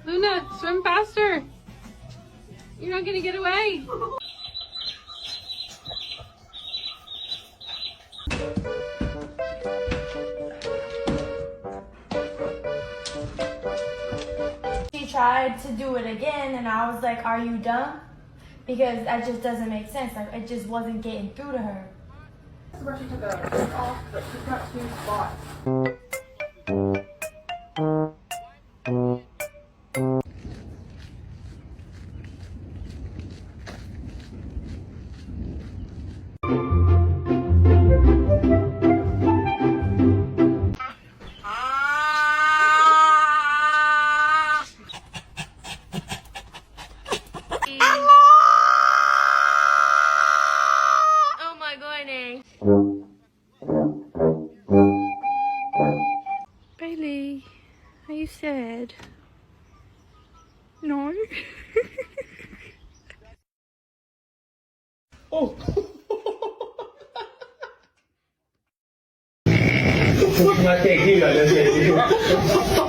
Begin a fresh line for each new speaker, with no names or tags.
Luna, swim faster. You're not gonna get away.
She tried to do it again, and I was like, are you dumb? Because that just doesn't make sense. Like, it just wasn't getting through to her.
Where she took a off, but she's got 2 spots.
Oh my goodness.
Bailey, are you sad? No?
Oh. I can't keep that.